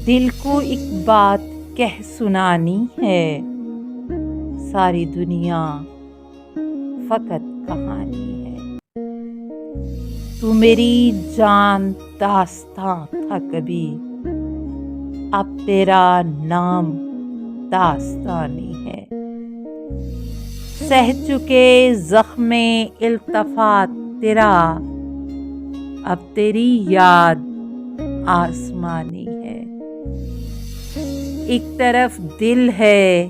دل کو ایک بات کہہ سنانی ہے، ساری دنیا فقط کہانی ہے۔ تو میری جان داستاں تھا کبھی، اب تیرا نام داستانی ہے۔ سہ چکے زخم التفات تیرا، اب تیری یاد آسمانی ہے۔ ایک طرف دل ہے،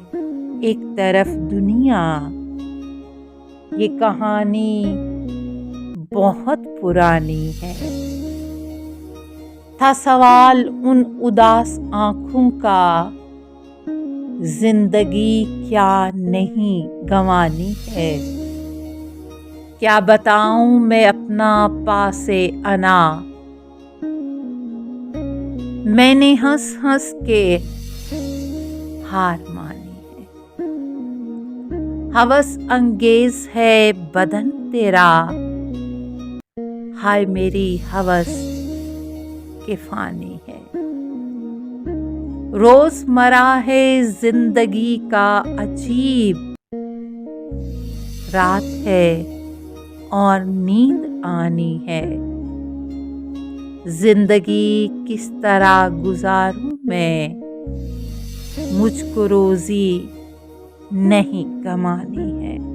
ایک طرف دنیا، یہ کہانی بہت پرانی ہے۔ تھا سوال ان اداس آنکھوں کا، زندگی کیا نہیں گنوانی ہے۔ کیا بتاؤں میں اپنا پاس انا، میں نے ہنس ہنس کے ہار مانی ہے۔ ہوس انگیز ہے بدن تیرا، ہائے میری ہوس کہ فانی ہے۔ روز مرہ ہے زندگی کا عجیب، رات ہے اور نیند آنی ہے۔ زندگی کس طرح گزاروں میں، مجھ کو روزی نہیں کمانی ہے۔